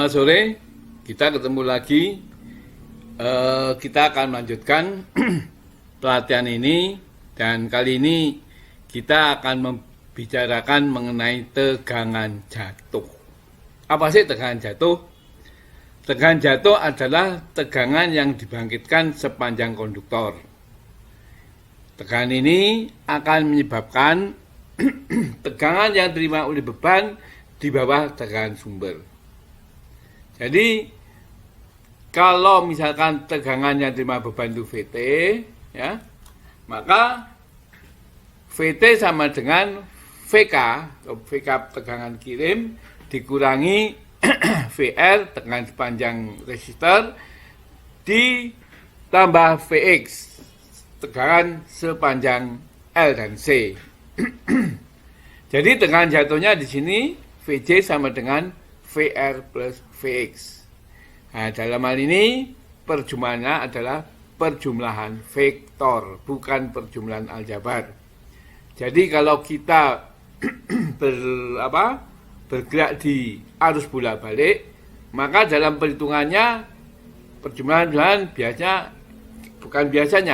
Selamat sore, kita ketemu lagi. Kita akan melanjutkan pelatihan ini, dan kali ini kita akan membicarakan mengenai tegangan jatuh. Apa sih tegangan jatuh? Tegangan jatuh adalah tegangan yang dibangkitkan sepanjang konduktor. Tegangan ini akan menyebabkan tegangan yang diterima oleh beban di bawah tegangan sumber. Jadi kalau misalkan tegangan yang diterima beban itu VT, ya, maka VT sama dengan VK, atau VK tegangan kirim dikurangi VR tegangan sepanjang resistor ditambah Vx tegangan sepanjang L dan C. Jadi tegangan jatuhnya di sini Vj sama dengan VR plus Vx. Nah, dalam hal ini perjumlahannya adalah perjumlahan vektor, bukan perjumlahan aljabar. Jadi kalau kita bergerak di arus bolak-balik, maka dalam perhitungannya perjumlahan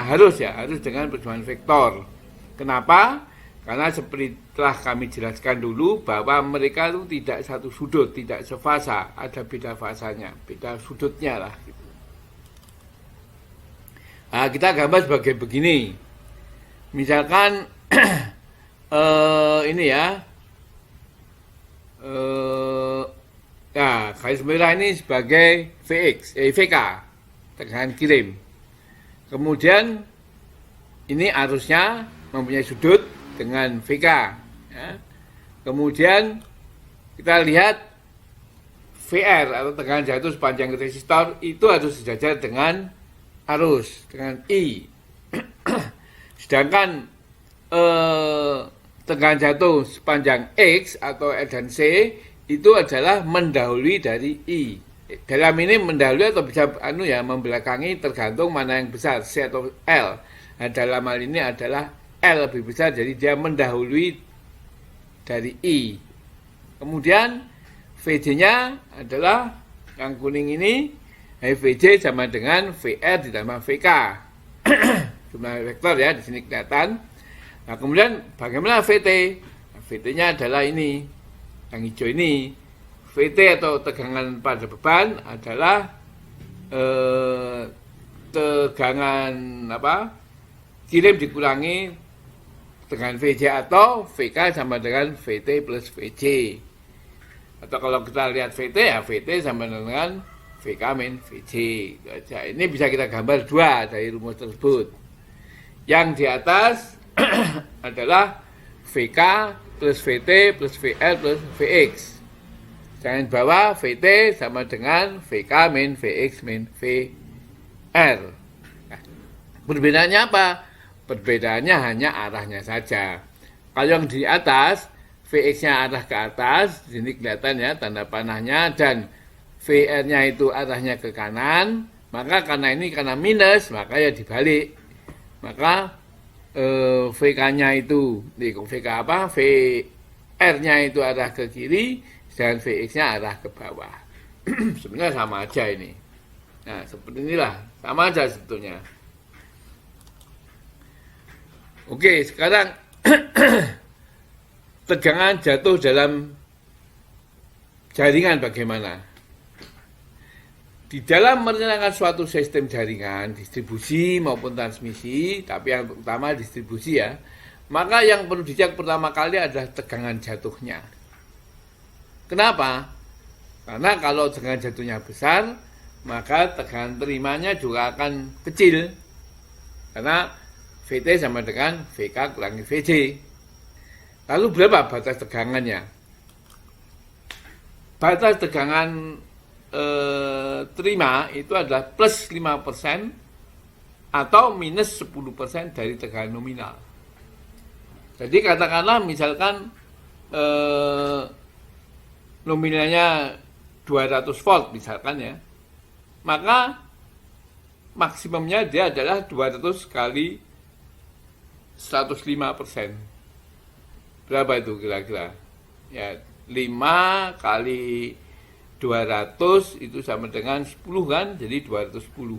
harus dengan perjumlahan vektor. Kenapa? Karena seperti telah kami jelaskan dulu bahwa mereka itu tidak satu sudut, tidak sefasa, ada beda fasanya, beda sudutnya lah. Gitu. Nah, kita gambar sebagai begini. Misalkan ini ya, garis merah ini sebagai VK, tegangan kirim. Kemudian ini arusnya mempunyai sudut dengan VK. Ya. Kemudian kita lihat VR atau tegangan jatuh sepanjang resistor itu harus sejajar dengan arus, dengan I. Sedangkan tegangan jatuh sepanjang X atau L dan C itu adalah mendahului dari I. Dalam ini mendahului atau bisa membelakangi tergantung mana yang besar, C atau L. Nah, dalam hal ini adalah L lebih besar, jadi dia mendahului dari I. Kemudian VJ-nya adalah yang kuning ini, VJ sama dengan VR ditambah VK. Jumlah vektor ya, di sini kelihatan. Nah, kemudian bagaimana VT? Nah, VT-nya adalah ini, yang hijau ini. VT atau tegangan pada beban adalah tegangan kirim dikurangi tegangan VJ atau VK sama dengan VT plus VJ. Atau kalau kita lihat VT ya VT sama dengan VK min VJ. Ini bisa kita gambar dua dari rumus tersebut. Yang di atas adalah VK plus VT plus VL plus Vx. Jangan bawah VT sama dengan VK min Vx min VR. Nah, perbedaannya apa? Perbedaannya hanya arahnya saja. Kalau yang di atas, Vx-nya arah ke atas, di sini kelihatan ya tanda panahnya, dan VR-nya itu arahnya ke kanan, maka karena minus, maka ya dibalik. Maka VK-nya itu, VR-nya itu arah ke kiri, dan Vx-nya arah ke bawah. Sebenarnya sama aja ini. Nah, seperti inilah, sama aja sebetulnya. Oke, sekarang tegangan jatuh dalam jaringan bagaimana? Di dalam merencanakan suatu sistem jaringan, distribusi maupun transmisi, tapi yang utama distribusi ya, maka yang perlu dicek pertama kali adalah tegangan jatuhnya. Kenapa? Karena kalau tegangan jatuhnya besar, maka tegangan terimanya juga akan kecil. Karena VT sama dengan VK kurangi VJ. Lalu berapa batas tegangannya? Batas tegangan terima itu adalah plus 5% atau minus 10% dari tegangan nominal. Jadi katakanlah misalkan nominalnya 200 volt misalkan ya, maka maksimumnya dia adalah 200 kali 105%. Berapa itu kira-kira? Ya, 5 kali 200 itu sama dengan 10 kan, jadi 210.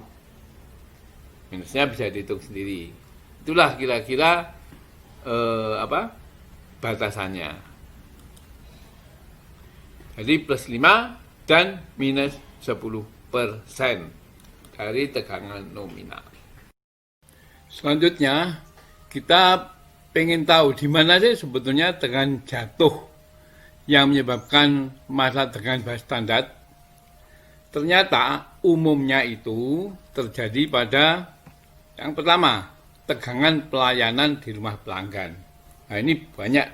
Minusnya bisa dihitung sendiri. Itulah kira-kira batasannya. Jadi plus 5 dan minus 10% dari tegangan nominal. Selanjutnya kita pengen tahu di mana sih sebetulnya tegangan jatuh yang menyebabkan masalah tegangan bawah standar. Ternyata umumnya itu terjadi pada yang pertama, tegangan pelayanan di rumah pelanggan. Nah, ini banyak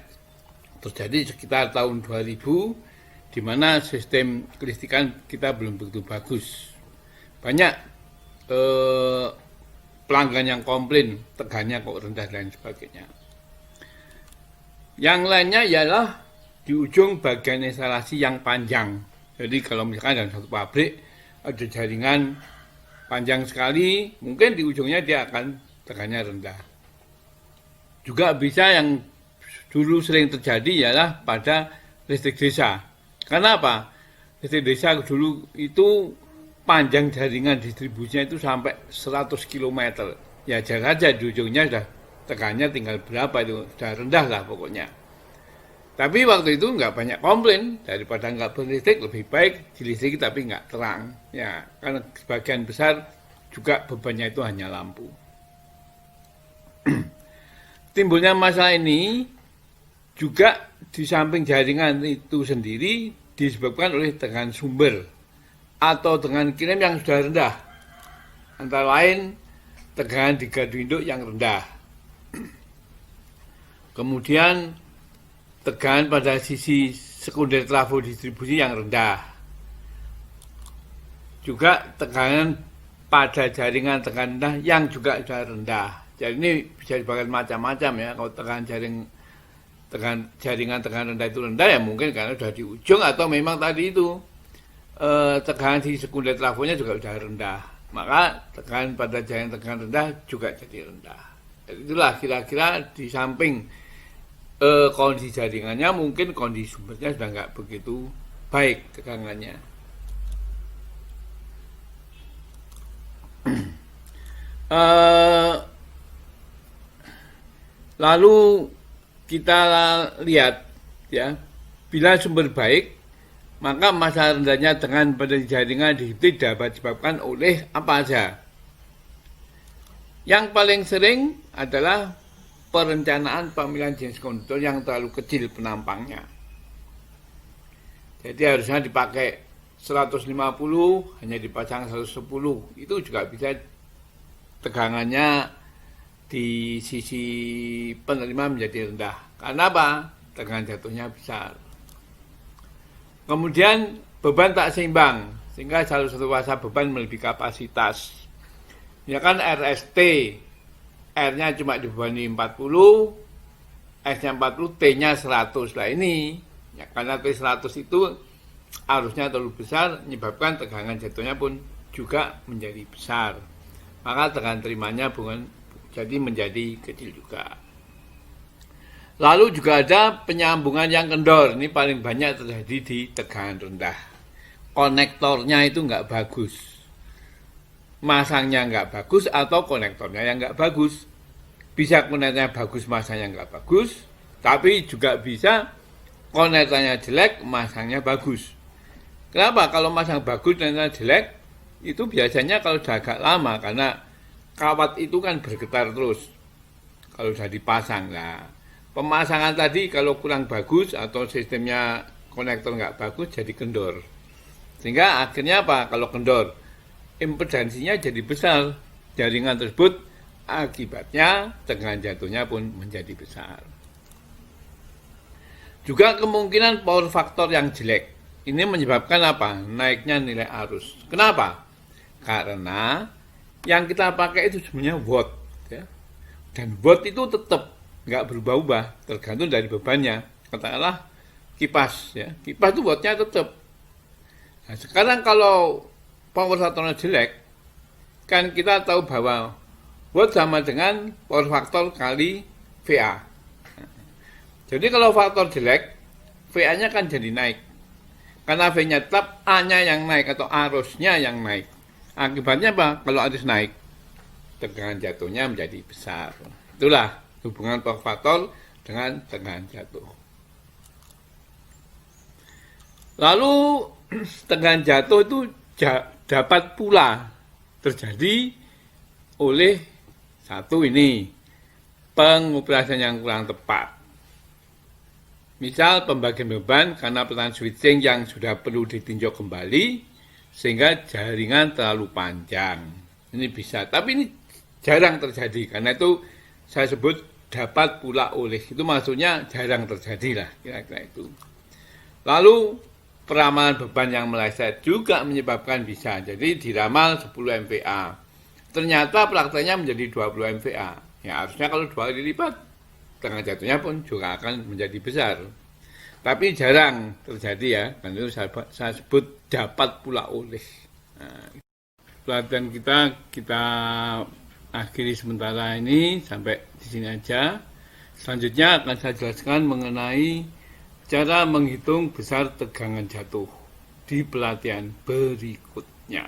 terjadi sekitar tahun 2000, di mana sistem kelistrikan kita belum begitu bagus. Banyak pelanggan yang komplain tegangannya kok rendah dan sebagainya. Yang lainnya ialah di ujung bagian instalasi yang panjang. Jadi kalau misalkan dalam satu pabrik ada jaringan panjang sekali, mungkin di ujungnya dia akan tegangannya rendah. Juga bisa yang dulu sering terjadi ialah pada listrik desa. Karena apa? Listrik desa dulu itu panjang jaringan distribusinya itu sampai 100 km. Ya jarak saja di ujungnya sudah tegangannya tinggal berapa itu, sudah rendah lah pokoknya. Tapi waktu itu nggak banyak komplain, daripada nggak berlistrik lebih baik dilistrik tapi nggak terang. Ya, karena sebagian besar juga bebannya itu hanya lampu. Timbulnya masalah ini juga di samping jaringan itu sendiri disebabkan oleh tegangan sumber atau tegangan kirim yang sudah rendah. Antara lain tegangan di gardu induk yang rendah. Kemudian tegangan pada sisi sekunder trafo distribusi yang rendah. Juga tegangan pada jaringan tegangan rendah yang juga sudah rendah. Jadi ini bisa dibagikan macam-macam ya. Kalau jaringan tegangan rendah itu rendah ya mungkin karena sudah di ujung atau memang tadi itu tegangan di sekunder trafonya juga sudah rendah. Maka tegangan pada jaringan tegangan rendah juga jadi rendah. Jadi itulah kira-kira di samping kondisi jaringannya mungkin kondisi sumbernya sudah nggak begitu baik tegangannya. Lalu kita lihat ya, bila sumber baik maka masalah rendahnya tegangan pada jaringan distribusi dapat disebabkan oleh apa saja. Yang paling sering adalah perencanaan pemilihan jenis konduktor yang terlalu kecil penampangnya. Jadi harusnya dipakai 150, hanya dipasang 110. Itu juga bisa tegangannya di sisi penerima menjadi rendah. Karena apa? Tegangan jatuhnya besar. Kemudian beban tak seimbang, sehingga salah satu fasa beban melebihi kapasitas. Ya kan RST, R-nya cuma dibebani 40, S-nya 40, T-nya 100. Lah ini, ya, karena T100 itu arusnya terlalu besar, menyebabkan tegangan jatuhnya pun juga menjadi besar. Maka tegangan terimanya jadi menjadi kecil juga. Lalu juga ada penyambungan yang kendor. Ini paling banyak terjadi di tegangan rendah. Konektornya itu nggak bagus. Masangnya nggak bagus atau konektornya yang nggak bagus. Bisa konektornya bagus, masangnya nggak bagus, tapi juga bisa konektornya jelek, masangnya bagus. Kenapa? Kalau masang bagus dan jelek, itu biasanya kalau sudah agak lama, karena kawat itu kan bergetar terus. Kalau sudah dipasang, nah pemasangan tadi kalau kurang bagus atau sistemnya konektor nggak bagus, jadi kendor. Sehingga akhirnya apa? Kalau kendor, impedansinya jadi besar, jaringan tersebut akibatnya tegangan jatuhnya pun menjadi besar. Juga kemungkinan power factor yang jelek, ini menyebabkan apa? Naiknya nilai arus. Kenapa? Karena yang kita pakai itu sebenarnya watt, ya. Dan watt itu tetap nggak berubah-ubah, tergantung dari bebannya. Katakanlah kipas, ya, kipas itu wattnya tetap. Nah, sekarang kalau power faktornya jelek, kan kita tahu bahwa watt sama dengan power faktor kali VA. Jadi kalau faktor jelek, VA-nya kan jadi naik. Karena V-nya tetap, A-nya yang naik atau arusnya yang naik. Akibatnya apa? Kalau arus naik, tegangan jatuhnya menjadi besar. Itulah hubungan torque faktor dengan tegangan jatuh. Lalu tegangan jatuh itu dapat pula terjadi oleh satu ini, pengoperasian yang kurang tepat. Misal pembagian beban karena peranan switching yang sudah perlu ditinjau kembali sehingga jaringan terlalu panjang. Ini bisa, tapi ini jarang terjadi karena itu saya sebut dapat pula oleh. Itu maksudnya jarang terjadi lah kira-kira itu. Lalu peramalan beban yang meleset juga menyebabkan bisa. Jadi diramal 10 MVA. Ternyata prakteknya menjadi 20 MVA. Ya harusnya kalau 2 kali lipat, tegangan jatuhnya pun juga akan menjadi besar. Tapi jarang terjadi ya. Dan itu saya sebut dapat pula oleh. Nah, pelatihan kita akhiri sementara ini sampai di sini aja. Selanjutnya akan saya jelaskan mengenai cara menghitung besar tegangan jatuh di pelatihan berikutnya.